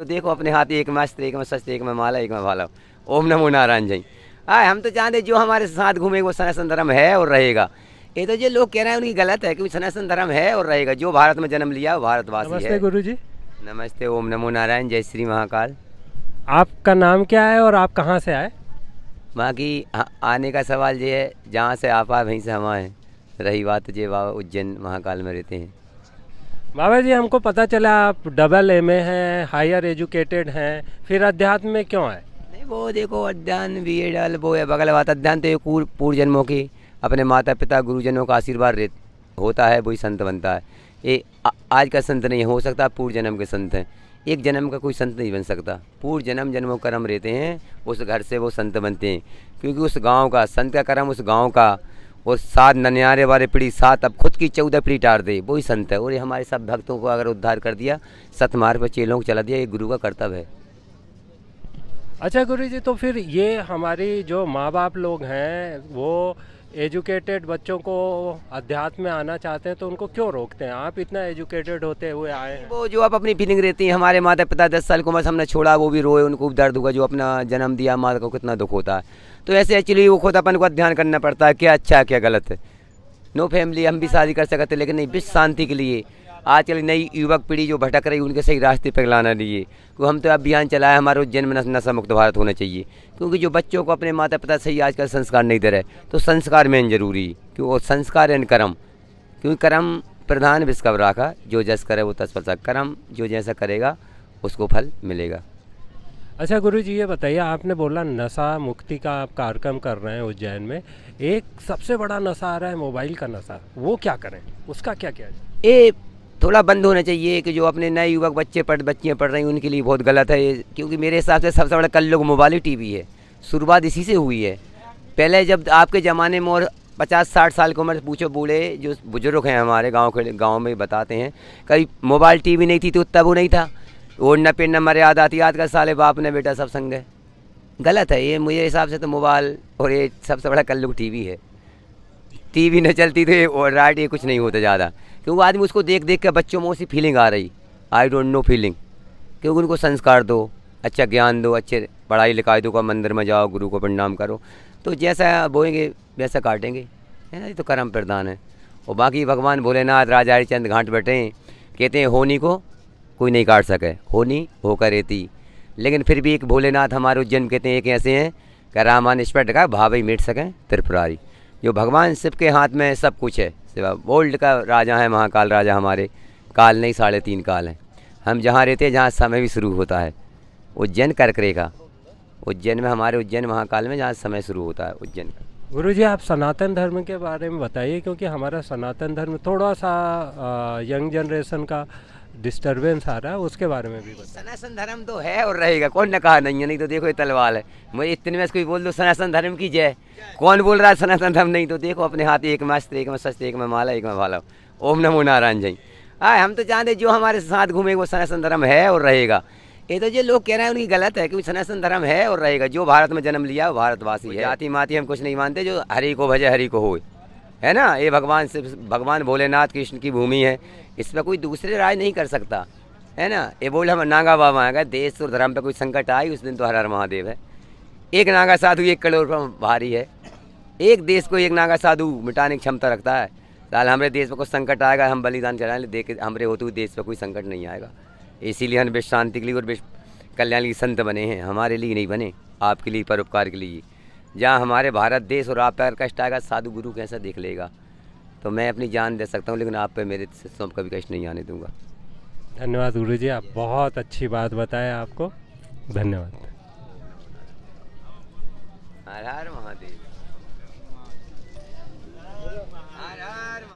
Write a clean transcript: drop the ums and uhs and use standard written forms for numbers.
तो देखो अपने हाथ एक में अस्त्र, एक में शस्त्र, एक में माला, एक में भाला। ओम नमो नारायण जय। हम तो चाहते जो हमारे साथ घूमेगा वो सनातन धर्म है और रहेगा। ये तो जो लोग कह रहे हैं उनकी गलत है, क्योंकि सनातन धर्म है और रहेगा। जो भारत में जन्म लिया वो भारतवासी नमस्ते है। गुरुजी। नमस्ते, ओम नमो नारायण, जय श्री महाकाल। आपका नाम क्या है और आप कहाँ से आए? बाकी आने का सवाल ये है, जहाँ से आप आए वहीं से हम आए। रही बात ये बाबा उज्जैन महाकाल में रहते हैं। बाबा जी, हमको पता चला आप डबल एमए हैं, हायर एजुकेटेड हैं, फिर अध्यात्म में क्यों आए? नहीं वो देखो, अध्ययन बी ए डल वो है बगल बात। अध्ययन तो ये पूर्व जन्मों की अपने माता पिता गुरुजनों का आशीर्वाद होता है, वही संत बनता है। ये आज का संत नहीं हो सकता, पूर्व जन्म के संत हैं। एक जन्म का कोई संत नहीं बन सकता। पूर्व जन्म जन्मों कर्म रहते हैं, उस घर से वो संत बनते हैं। क्योंकि उस गांव का संत का कर्म, उस गांव का वो 7 ननियारे वाले पीढ़ी 7, अब खुद की 14 पीढ़ी टार दे, वही संत है। और ये हमारे सब भक्तों को अगर उद्धार कर दिया, सतमार्ग पर चेलों को चला दिया, ये गुरु का कर्तव्य है। अच्छा गुरुजी, तो फिर ये हमारी जो माँ बाप लोग हैं वो एजुकेटेड बच्चों को अध्यात्म में आना चाहते हैं, तो उनको क्यों रोकते हैं? आप इतना एजुकेटेड होते हुए आए हैं। वो जो आप अपनी फीलिंग रहती है, हमारे माता पिता 10 साल की उम्र से हमने छोड़ा, वो भी रोए, उनको भी दर्द होगा। जो अपना जन्म दिया माता को कितना दुख होता है। तो ऐसे एक्चुअली वो खुद अपन को ध्यान करना पड़ता है, क्या अच्छा है क्या गलत है। नो फैमिली हम भी शादी कर सकते, लेकिन नहीं, विश्व शांति के लिए आजकल नई युवक पीढ़ी जो भटक रही उनके सही रास्ते पर लाना लिए। क्योंकि हम तो अभियान चलाए, हमारे उज्जैन में नशा मुक्त भारत होना चाहिए। क्योंकि जो बच्चों को अपने माता पिता सही आजकल संस्कार नहीं दे रहे, तो संस्कार मेन जरूरी है। क्योंकि वो संस्कार एंड कर्म, क्योंकि कर्म प्रधान विश्व राखा, जो जस करे वो तत्पर सा। कर्म जो जैसा करेगा उसको फल मिलेगा। अच्छा गुरुजी, ये बताइए, आपने बोला नशा मुक्ति का आप कार्यक्रम कर रहे हैं उज्जैन में। एक सबसे बड़ा नशा आ रहा है मोबाइल का नशा, वो क्या करें, उसका क्या किया जाए? ये थोड़ा बंद होना चाहिए। कि जो अपने नए युवक बच्चियाँ पढ़ रही हैं उनके लिए बहुत गलत है ये। क्योंकि मेरे हिसाब से सबसे बड़ा कलयुग मोबाइल ही टीवी है। शुरुआत इसी से हुई है। पहले जब आपके ज़माने में और 50-60 साल की उम्र से पूछो, बूढ़े जो बुजुर्ग हैं हमारे गांव में बताते हैं, कभी मोबाइल टीवी नहीं थी तो तब वो नहीं था। ओढ़ना पहनना मर्यादा थी। आज का साले बाप ने बेटा सब संग है। गलत है ये मुझे हिसाब से तो मोबाइल। और ये सबसे बड़ा कलयुग टीवी है। टीवी न चलती थी और राइट ये कुछ नहीं होता ज़्यादा। क्योंकि आदमी उसको देख देख के बच्चों में उसी फीलिंग आ रही, आई डोंट नो फीलिंग। क्योंकि उनको संस्कार दो, अच्छा ज्ञान दो, अच्छे पढ़ाई लिखाई दो, का मंदिर में जाओ, गुरु को प्रणाम करो। तो जैसा बोएंगे वैसा काटेंगे, है ना। ये तो कर्म प्रधान है। और बाकी भगवान भोलेनाथ राजा हरिचंद घाट बैठे हैं, कहते हैं होनी को कोई नहीं काट सके, होनी होकर रहती। लेकिन फिर भी एक भोलेनाथ हमारे उज्जैन कहते हैं, एक ऐसे हैं कि रामान स्पष्ट का भाव ही मिट सकें त्रिपुरारी। जो भगवान शिव के हाथ में सब कुछ है। शिवा वर्ल्ड का राजा है, महाकाल राजा हमारे। काल नहीं 3.5 काल हैं। हम जहाँ रहते हैं, जहाँ समय भी शुरू होता है, उज्जैन कर्करे का। उज्जैन में, हमारे उज्जैन महाकाल में जहाँ समय शुरू होता है उज्जैन का। गुरुजी, आप सनातन धर्म के बारे में बताइए, क्योंकि हमारा सनातन धर्म थोड़ा सा यंग जनरेशन का डिस्टरबेंस आ रहा है, उसके बारे में भी बताइए। सनातन धर्म तो है और रहेगा, कौन ने कहा नहीं है। नहीं तो देखो ये तलवार है, मुझे इतने में से कोई बोल दो सनातन धर्म की जय, कौन बोल रहा है सनातन धर्म नहीं। तो देखो अपने हाथ एक में अस्त्र, एक में शस्त्र, एक में माला, एक में भाला। ओम नमो नारायण जय। हम तो चाहते जो हमारे साथ घूमेगा वो सनातन धर्म है और रहेगा। ये तो जो लोग कह रहे हैं उनकी गलत है, क्योंकि सनातन धर्म है और रहेगा। जो भारत में जन्म लिया वो भारतवासी है। जाति माति हम कुछ नहीं मानते, जो हरि को भजे हरि को होए, है ना। ये भगवान भोलेनाथ कृष्ण की भूमि है। इस पर कोई दूसरे राज नहीं कर सकता, है ना। ये बोले हम नागा बाबा आएगा, देश और धर्म पे कोई संकट आए उस दिन तो हर हर महादेव है। एक नागा साधु 1 करोड़ पर भारी है। एक देश को एक नागा साधु मिटाने की क्षमता रखता है। साल हमारे देश पर कुछ संकट आएगा, हम बलिदान चढ़ाएंगे, देख हमारे होते हुए देश पर कोई संकट नहीं आएगा। इसीलिए हम विश्व शांति के लिए और विश्व कल्याण के संत बने हैं। हमारे लिए नहीं बने, आपके लिए, परोपकार के लिए। जहाँ हमारे भारत देश और आप पर कष्ट आएगा, साधु गुरु कैसा देख लेगा। तो मैं अपनी जान दे सकता हूँ, लेकिन आप पे मेरे शिष्यों को कभी कष्ट नहीं आने दूंगा। धन्यवाद गुरुजी, आप बहुत अच्छी बात बताएं। आपको धन्यवाद। हर हर महादेव।